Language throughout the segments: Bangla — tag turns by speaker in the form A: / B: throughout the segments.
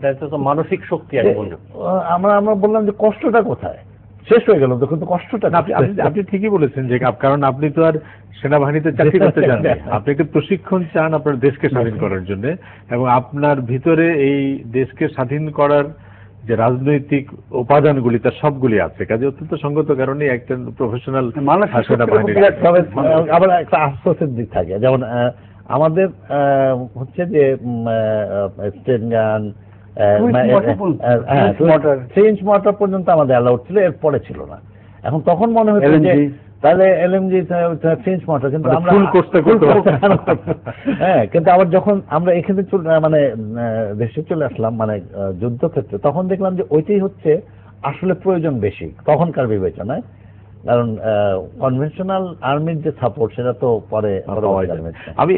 A: মানসিক শক্তি।
B: আমরা বললাম যে কষ্টটা কোথায়, শেষ হয়ে গেল তখন তো কষ্টটা।
C: আপনি ঠিকই বলেছেন যে কারণ আপনি তো আর সেনাবাহিনীতে চাকরি করতে চান না, আপনি একটু প্রশিক্ষণ চান আপনার দেশকে স্বাধীন করার জন্য, এবং আপনার ভিতরে এই দেশকে স্বাধীন করার যে রাজনৈতিক উপাদানগুলি তার সবগুলি আছে। কাজে অত্যন্ত সঙ্গত কারণে একজন প্রফেশনাল সেনাবাহিনী।
B: আবার একটা আশ্বাসের দিক থাকে, যেমন আমাদের হচ্ছে যে স্টেন গান, 3 ইঞ্চ মর্টার পর্যন্ত আমাদের অ্যালাউড ছিল, এর পরে ছিল না। এখন তখন মনে হচ্ছে যে তাহলে এলএমজি 3 ইঞ্চ মর্টার, কিন্তু আমরা হ্যাঁ, কিন্তু আবার যখন আমরা এখানে মানে দেশে চলে আসলাম মানে যুদ্ধক্ষেত্রে, তখন দেখলাম যে ওইটাই হচ্ছে আসলে প্রয়োজন বেশি তখনকার বিবেচনায়। কারণ কনভেনশনাল আর্মির যে সাপোর্ট সেটা তো পরে।
C: আমি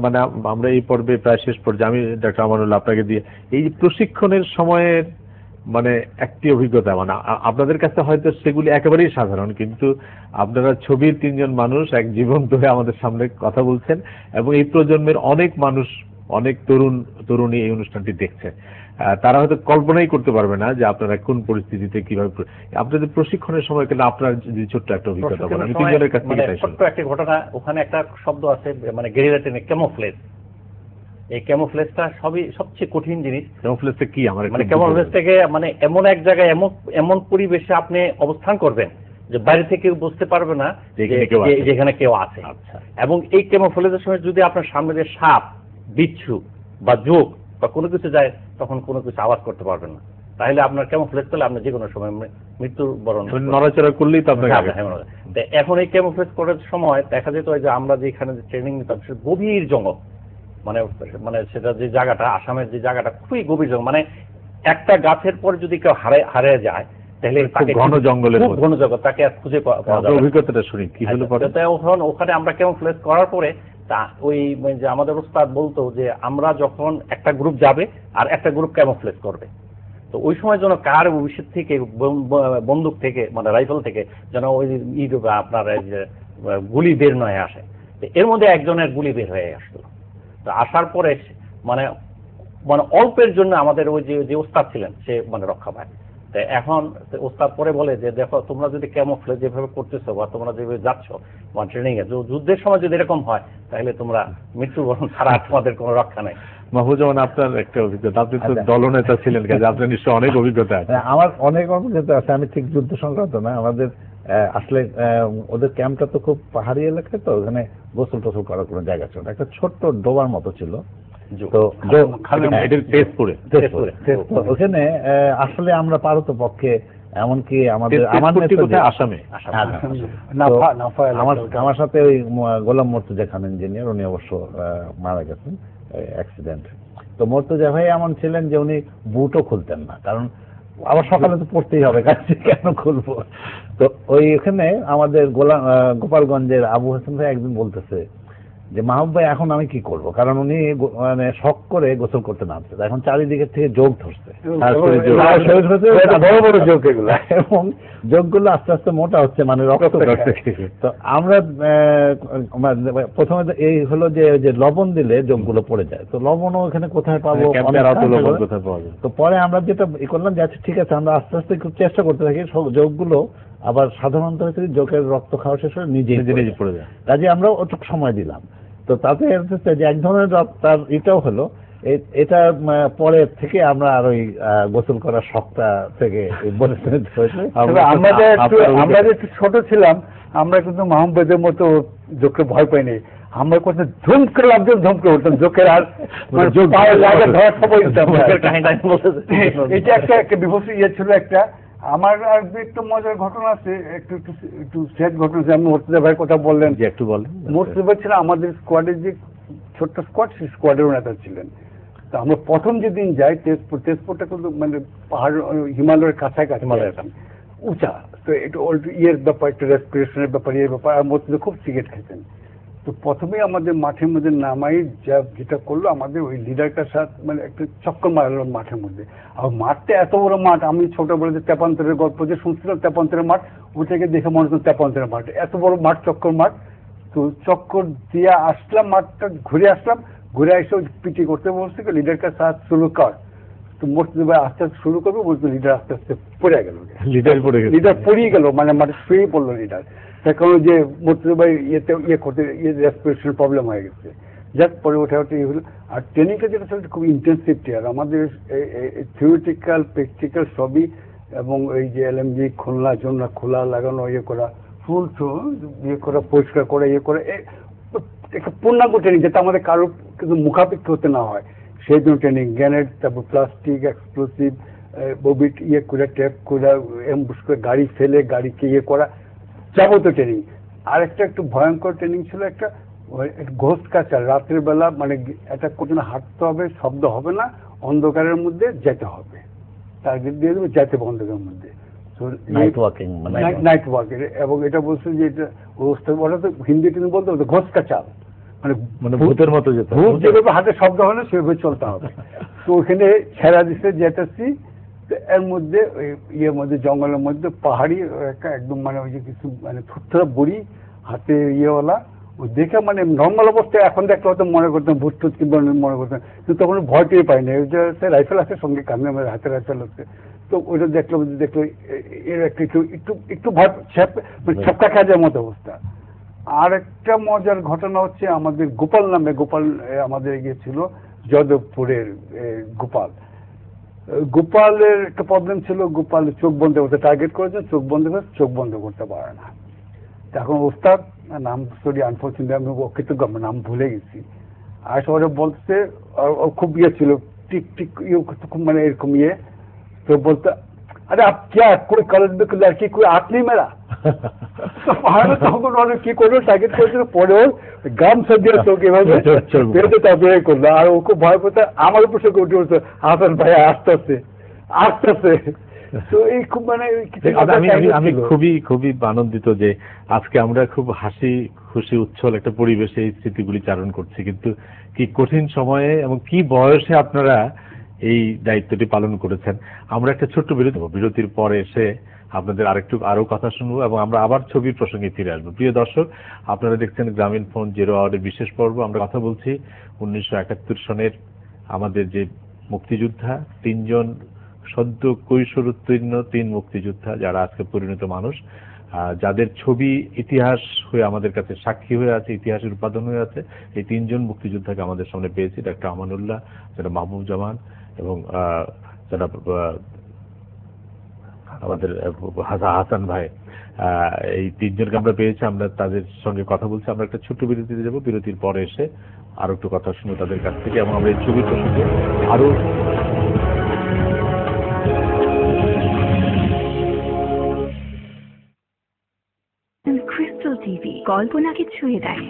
C: মানে আমরা এই পর্বে প্রায় শেষ পর্যায়ে, আমি ডক্টর আমানুল্লাহ আপনাকে দিয়ে এই প্রশিক্ষণের সময়ের মানে একটি অভিজ্ঞতা, মানে আপনাদের কাছে হয়তো সেগুলি একেবারেই সাধারণ, কিন্তু আপনারা ছবির 3 জন মানুষ এক জীবন্ত হয়ে আমাদের সামনে কথা বলছেন, এবং এই প্রজন্মের অনেক মানুষ, অনেক তরুণী এই অনুষ্ঠানটি দেখছে। তারা হয়তো কল্পনাই করতে পারবে না যে আপনারা কোন পরিস্থিতিতে কিভাবে আপনাদের প্রশিক্ষণের সময় কেন আপনার যদি ছোট্ট একটা অভিজ্ঞতা বলেন। 3 জনের কাছ থেকে
A: ছোট্ট একটা ঘটনা। ওখানে একটা শব্দ আছে মানে গেরিলা ট্রেনিং, ক্যামোফ্লেজ। এই ক্যামোফ্লেজটা সবচেয়ে কঠিন জিনিস।
C: ক্যামোফ্লেজটা কি?
A: মানে ক্যামোফ্লেজ থেকে মানে এমন এক জায়গায় এমন পরিবেশে আপনি অবস্থান করবেন যে বাইরে থেকে বুঝতে পারবে না যেখানে কেউ আছে। এবং এই ক্যামোফ্লেজের সময় যদি আপনার সামনে যে সাপ, বিচ্ছু বা জোক বা কোনো কিছু যায়, তখন কোনো কিছু আওয়াজ করতে পারবেন না। তাহলে আপনার ক্যামোফ্লেজ করলে আপনি যে কোনো সময় মৃত্যুর বরণ,
C: নড়াচড়া করলেই তো আপনাকে।
A: এখন এই ক্যামোফ্লেজ করার সময় দেখা যেত যে আমরা যেখানে ট্রেনিং নিতাম গভীর জঙ্গল, মানে সেটা যে জায়গাটা, আসামের যে জায়গাটা খুবই গভীর জঙ্গল, মানে একটা গাছের পর যদি কেউ হারিয়ে যায় তাহলে
C: ঘন জঙ্গলের
A: তাকে আর খুঁজে পাওয়া যাবে।
C: অভিজ্ঞতাটা শুনি কি হলো পরে।
A: ওখানে আমরা ক্যামোফ্লেজ করার পরে ওই যে আমাদের ওস্তাদ বলতো যে আমরা যখন একটা গ্রুপ যাবে আর একটা গ্রুপ ক্যামোফ্লেজ করবে, তো ওই সময় যেন কার ভবিষ্যৎ থেকে বন্দুক থেকে মানে রাইফেল থেকে যেন ওই আপনার গুলি বের নয় আসে। এর মধ্যে একজনের গুলি বের হয়ে আসলো। তো আসার পরে মানে অল্পের জন্য আমাদের ওই যে ওস্তাদ ছিলেন সে মানে রক্ষা পায়। তো এখন ওস্তাদ পরে বলে যে দেখো তোমরা যদি ক্যামোফ্লেজ যেভাবে করতেছো বা তোমরা যেভাবে যাচ্ছ মানে ট্রেনিং এ, যুদ্ধের সময় যদি এরকম হয় তাহলে তোমরা মৃত্যুবরণ ছাড়া তোমাদের কোনো রক্ষা নেই।
C: মাহফুজ্জামান, আপনার একটা অভিজ্ঞতা, আপনি তো দলনেতা ছিলেন, কাজে আপনার নিশ্চয়ই অনেক অভিজ্ঞতা আছে।
B: আমার অনেক অভিজ্ঞতা আছে। আমি ঠিক যুদ্ধ সংক্রান্ত না, আমাদের আসলে ওদের ক্যাম্পটা তো খুব পাহাড়ি এলাকায়, তো ওখানে গোসল টোসল করার কোনো জায়গা ছিল না, একটা ছোট্ট ডোবার মতো ছিল। তো ওখানে আসলে আমরা পারত পক্ষে, এমনকি আমার সাথে ওই গোলাম মর্তুজা খান ইঞ্জিনিয়ার, উনি অবশ্য মারা গেছেন অ্যাক্সিডেন্ট। তো মর্তুজা ভাই এমন ছিলেন যে উনি বুটও খুলতেন না, কারণ আবার সকালে তো পড়তেই হবে, কাছে কেন খুলবো। তো ওইখানে আমাদের গোপালগঞ্জের আবু হাসান ভাই একদিন বলতেছে যে মাহবুব ভাই এখন আমি কি করব, কারণ উনি মানে শখ করে গোসল করতে নামছে, এখন চারিদিকের থেকে যোগ ধরছে, বড় বড় যোগ এগুলো, এবং যোগগুলো আস্তে আস্তে মোটা হচ্ছে, মানে রক্ত। তো আমরা প্রথমে এই হলো যে লবণ দিলে যোগগুলো পড়ে যায়, তো লবণও এখানে কোথায় পাবো। তো পরে আমরা যেটা করলাম যে আচ্ছা ঠিক আছে, আমরা আস্তে আস্তে খুব চেষ্টা করতে থাকি যোগগুলো আবার সাধারণত হচ্ছে যোগের রক্ত খাওয়া শেষ হয়ে নিজে পড়ে যায়, কাজে আমরা ওটুকু সময় দিলাম। তো তাতে যে এক ধরনের তার এটাও হলো, এটা পরে থেকে আমরা আর ওই গোসল করার শখটা থেকে
D: আমরা যে একটু ছোট ছিলাম, আমরা কিন্তু মাহমুদের মতো যোগকে ভয় পাইনি। আমরা কোথাও ঝুম করে লাভজন ঝুম করে উঠতাম যোগের, আর এটা একটা বিভৎস ইয়ে ছিল একটা। আমার আর একটু মজার ঘটনা আছে, একটু স্যাড ঘটনা আছে। আমি মর্তুজা ভাইয়ের কথা বললেন,
C: যে একটু বলেন।
D: মর্তুজা ভাই ছিল আমাদের স্কোয়াডের যে ছোট্ট স্কোয়াড, সেই স্কোয়াডেরও নেতা ছিলেন। তো আমরা প্রথম যেদিন যাই তেজপুরটা কিন্তু মানে পাহাড় হিমালয়ের কাছাকাছি উঁচা, তো একটু ইয়ের ব্যাপার, একটু রেসপিরেশনের ব্যাপার, ইয়ের ব্যাপার। আর মর্তুজা খুব সিগারেট খেতেন। তো প্রথমেই আমাদের মাঠের মধ্যে নামাই যেটা করলো, আমাদের ওই লিডারটার সাথে মানে একটা চক্কর মারলো মাঠের মধ্যে। আর মাঠটা এত বড় মাঠ, আমি ছোটবেলায় যে তেপান্তরের গল্প যে শুনছিলাম, তেপান্তরের মাঠ, ওটাকে দেখে মনে হতো তেপান্তরের মাঠ, এত বড় মাঠ, চক্কর মাঠ। তো চক্কর দিয়ে আসলাম, মাঠটা ঘুরে আসলাম, ঘুরে এসে পিটি করতে বলছে লিডার কা সাথ শুরু কর। তো মোর্তজা ভাই আস্তে আস্তে শুরু করবে, বলতো লিডার আস্তে আস্তে পড়ে গেল,
C: লিডার পড়ে গেল,
D: লিডার পড়িয়ে গেল, মানে মাঠে শুয়েই পড়লো লিডার। তার কারণ যে মোর্তজা ভাই ইয়ে করতে রেসপিরেশন প্রবলেম হয়ে গেছে, যাক পরে ওঠা হলো। আর ট্রেনিংটা যেটা ছিল খুব ইন্টেন্সিভ ট্রেয়ার, আমাদের থিওরিটিক্যাল প্র্যাকটিক্যাল সবই, এবং এই যে এলএমজি খুলনা জন্য খোলা লাগানো, ইয়ে করা, ফুল ইয়ে করা, পরিষ্কার করা, ইয়ে করে একটা পূর্ণাঙ্গ ট্রেনিং, যাতে আমাদের কারো কিন্তু মুখাপেক্ষি হতে না হয় সেই জন্য ট্রেনিং। গ্যানেট, তারপর প্লাস্টিক, এক্সপ্লোসিভ, ববিট ইয়ে করে, ট্যাপ করে, এমবুশ করে, গাড়ি ফেলে গাড়িকে ইয়ে করা, যাবতীয় ট্রেনিং। আর একটা একটু ভয়ঙ্কর ট্রেনিং ছিল, একটা ঘোষ কাচা, রাতের বেলা মানে একটা কোথাও হাঁটতে হবে, শব্দ হবে না, অন্ধকারের মধ্যে যেতে হবে, টার্গেট দিয়ে দেবে, যেতে হবে অন্ধকারের মধ্যে,
B: নাইট ওয়াকিং,
D: নাইট ওয়াকের। এবং এটা বলছে যে এটা ওরা তো হিন্দি ট্রেনিং বলতে হবে, ঘোষ কাচা, মানে
B: ভূতের মতো যেতে,
D: ভূত যেভাবে হাতে শব্দ হয় না সেভাবে চলতে হবে। তো ওখানে ছেড়া দিচ্ছে যেতেছি, এর মধ্যে ওই ইয়ের মধ্যে জঙ্গলের মধ্যে পাহাড়ি একদম মানে ওই যে কিছু মানে থুতরা বুড়ি হাতে ইয়েওয়ালা, ওই দেখে মানে নর্মাল অবস্থায় এখন দেখলে হয়তো মনে করতাম ভূত টুত কিংবা মনে করতাম, কিন্তু তখন ভয় পেয়ে পাই না, ওইটা রাইফেল আছে সঙ্গে, কামে আমার হাতে রাইফেল আছে। তো ওইটা দেখলো এর একটু একটু ভয় মানে ছক্কা খাওয়ার মতো অবস্থা। আর একটা মজার ঘটনা হচ্ছে, আমাদের গোপাল নামে, গোপাল আমাদের গিয়েছিল যাদবপুরের গোপালের একটা প্রবলেম ছিল, গোপাল চোখ বন্ধ করতে টার্গেট করেছে, চোখ বন্ধ করতে পারে না। এখন ওস্তাদ নাম সরি আনফর্চুনেটলি আমি অকৃতজ্ঞ, নাম ভুলে গেছি, আর সবাই বলতে খুব ইয়ে ছিল, টিক টিক ইয়ে খুব মানে এরকম ইয়ে, তো বলতে আরে আপ ক্যা কোই কলেজ में कोई लड़की कोई आंख नहीं मेरा, তখন অনেক কি করলো, টার্গেট করেছিল, পরেও গাম সজ্জিয়ে চোখ এভাবে পেতে তারপরে করলো। আর ও খুব ভয় পেতে আমার উপর সে উঠে উঠছে, হাসান ভাই আসতেছে। তো এই খুব মানে
C: আমি খুবই আনন্দিত যে আজকে আমরা খুব হাসি খুশি উচ্ছল একটা পরিবেশে এই স্মৃতিগুলি চারণ করছি, কিন্তু কি কঠিন সময়ে এবং কি বয়সে আপনারা এই দায়িত্বটি পালন করেছেন। আমরা একটা ছোট্ট বিরতির পরে এসে আপনাদের আরো কথা শুনবো এবং আমরা আবার ছবির প্রসঙ্গে ফিরে আসবো। প্রিয় দর্শক, আপনারা দেখছেন গ্রামীণ ফোন 0 আওয়ারের বিশেষ পর্ব। আমরা কথা বলছি 1971 সনের আমাদের যে মুক্তিযোদ্ধা, 3 জন সদ্য কৈশোর উত্তীর্ণ 3 মুক্তিযোদ্ধা, যারা আজকে পরিণত মানুষ, যাদের ছবি ইতিহাস হয়ে আমাদের কাছে সাক্ষী হয়ে আছে, ইতিহাসের উপাদান হয়ে আছে। এই 3 জন মুক্তিযোদ্ধাকে আমাদের সামনে পেয়েছি, ডক্টর আমানুল্লাহ, জনাব মাহবুব জামান এবং জনাব আমাদের হাসান ভাই। এই 3 জনকে আমরা পেয়েছি, আমরা তাদের সঙ্গে কথা বলছি। আমরা একটা ছোট্ট বিরতিতে যাব, বিরতির পরে এসে আরো একটু কথা শুনবো তাদের কাছ থেকে এবং আমরা এই ছবির প্রসঙ্গে আরো
E: ক্রিস্টাল টিভি কল্পনাকে ছুঁয়ে দেয়।